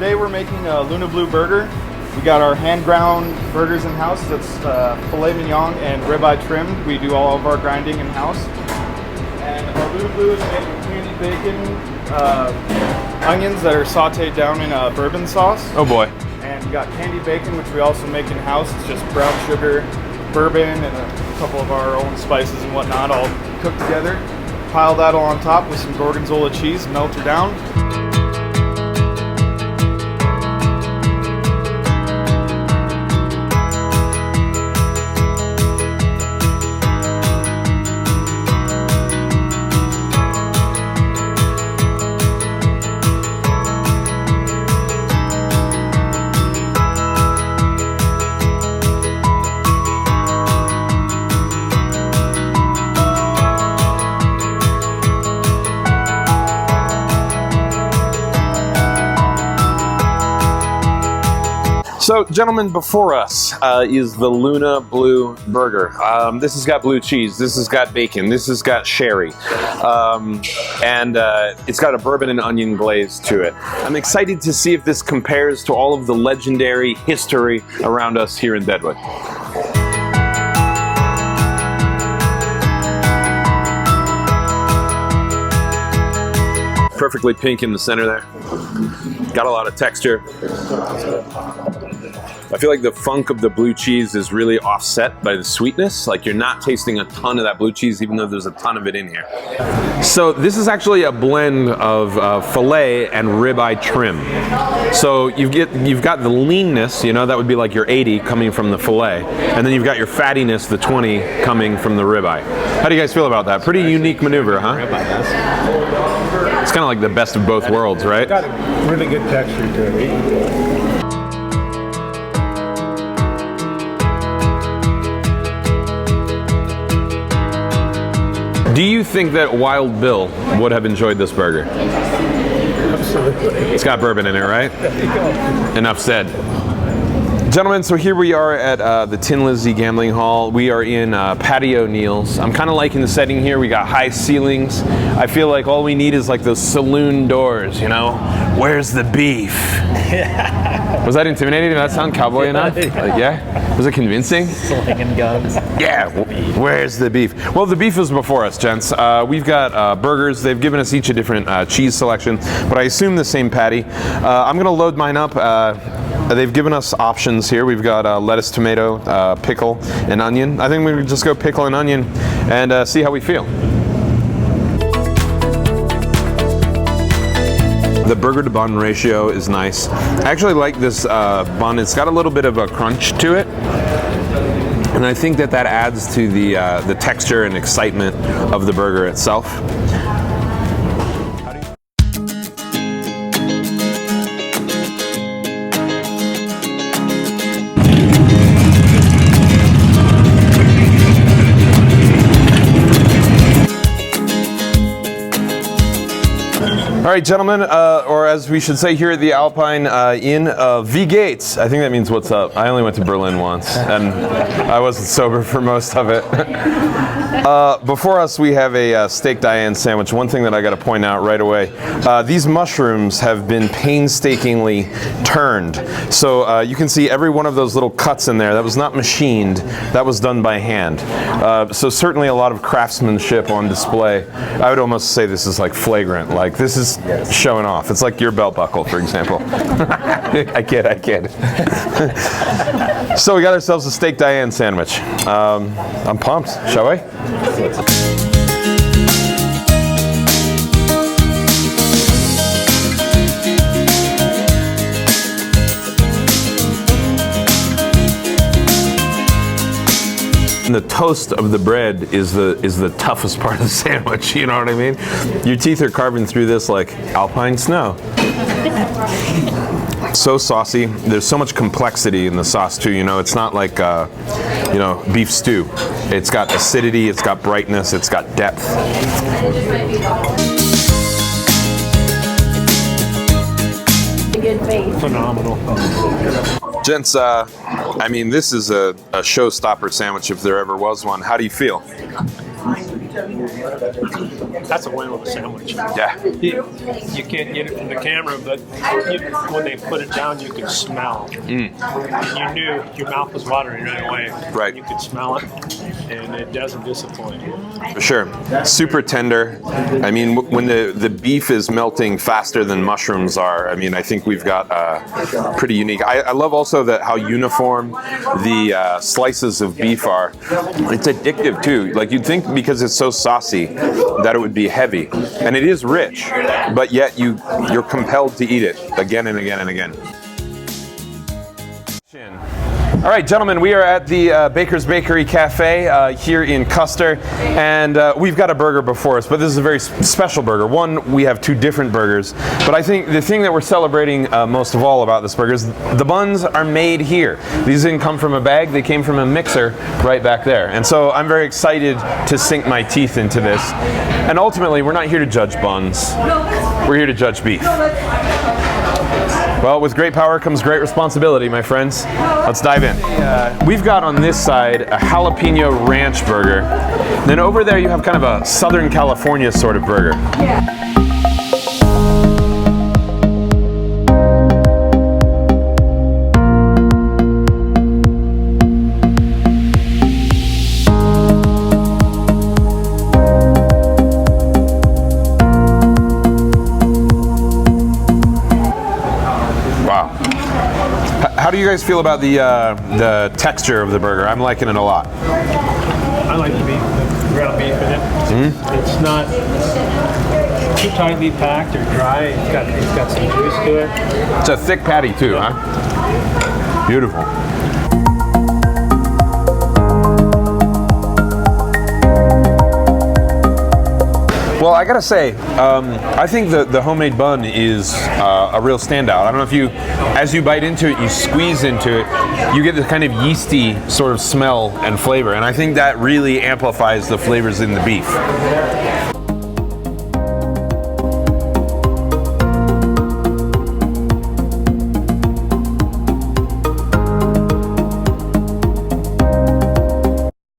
today we're making a Luna Blue burger. We got our hand-ground burgers in-house. That's filet mignon and ribeye trimmed. We do all of our grinding in-house. And our Luna Blue is made with candy bacon, onions that are sauteed down in a bourbon sauce. Oh boy. And we got candy bacon, which we also make in-house. It's just brown sugar, bourbon, and a couple of our own spices and whatnot all cooked together. Pile that all on top with some gorgonzola cheese, melt her down. So, gentlemen, before us is the Luna Blue Burger. This has got blue cheese, this has got bacon, this has got sherry, and it's got a bourbon and onion glaze to it. I'm excited to see if this compares to all of the legendary history around us here in Deadwood. Perfectly pink in the center there. Got a lot of texture. I feel like the funk of the blue cheese is really offset by the sweetness. Like you're not tasting a ton of that blue cheese, even though there's a ton of it in here. So this is actually a blend of filet and ribeye trim. So you've got the leanness, you know, that would be like your 80 coming from the filet, and then you've got your fattiness, the 20 coming from the ribeye. How do you guys feel about that? Pretty unique maneuver, huh? It's kind of like the best of both worlds, right? It's got a really good texture to it. Do you think that Wild Bill would have enjoyed this burger? Absolutely. It's got bourbon in it, right? There you go. Enough said. Gentlemen, so here we are at the Tin Lizzie Gambling Hall. We are in Patio Neal's. I'm kind of liking the setting here. We got high ceilings. I feel like all we need is like those saloon doors, you know? Where's the beef? Was that intimidating? Did that sound cowboy enough? Like, yeah? Was it convincing? Slinging guns. Yeah, where's the beef? Well, the beef is before us, gents. We've got burgers. They've given us each a different cheese selection, but I assume the same patty. I'm gonna load mine up. They've given us options here. We've got lettuce, tomato, pickle, and onion. I think we would just go pickle and onion and see how we feel. The burger to bun ratio is nice. I actually like this bun. It's got a little bit of a crunch to it, and I think that adds to the texture and excitement of the burger itself. All right, gentlemen, or as we should say here at the Alpine Inn, V Gates. I think that means what's up. I only went to Berlin once, and I wasn't sober for most of it. Before us, we have a steak Diane sandwich. One thing that I got to point out right away, these mushrooms have been painstakingly turned. So you can see every one of those little cuts in there. That was not machined. That was done by hand. So certainly a lot of craftsmanship on display. I would almost say this is like flagrant. Like this is showing off. It's like your belt buckle, for example. I kid. So we got ourselves a steak Diane sandwich. I'm pumped. Shall we? And the toast of the bread is the toughest part of the sandwich, you know what I mean? Your teeth are carving through this like alpine snow. So saucy. There's so much complexity in the sauce too, you know, it's not like you know, beef stew. It's got acidity, it's got brightness, it's got depth. Phenomenal. Gents, I mean, this is a showstopper sandwich if there ever was one. How do you feel? That's a win with a sandwich. Yeah. You can't get it from the camera, but when they put it down, you could smell. You knew your mouth was watering right away. Right. You could smell it, and it doesn't disappoint. For sure. Super tender. I mean, when the beef is melting faster than mushrooms are, I mean, I think we've got pretty unique. I love also that how uniform the slices of beef are. It's addictive too. Like you'd think because it's so saucy that it would be heavy, and it is rich, but yet you're compelled to eat it again and again and again. All right, gentlemen, we are at the Baker's Bakery Cafe here in Custer, and we've got a burger before us, but this is a very special burger. One, we have two different burgers, but I think the thing that we're celebrating most of all about this burger is the buns are made here. These didn't come from a bag, they came from a mixer right back there. And so I'm very excited to sink my teeth into this. And ultimately, we're not here to judge buns, we're here to judge beef. Well, with great power comes great responsibility, my friends. Let's dive in. We've got on this side a jalapeno ranch burger. Then over there you have kind of a Southern California sort of burger. How do you guys feel about the texture of the burger? I'm liking it a lot. I like the ground beef in it. It's not too tightly packed or dry. It's got some juice to it. It's a thick patty too, huh? Beautiful. Well, I gotta say, I think the homemade bun is a real standout. I don't know if as you bite into it, you squeeze into it, you get this kind of yeasty sort of smell and flavor, and I think that really amplifies the flavors in the beef.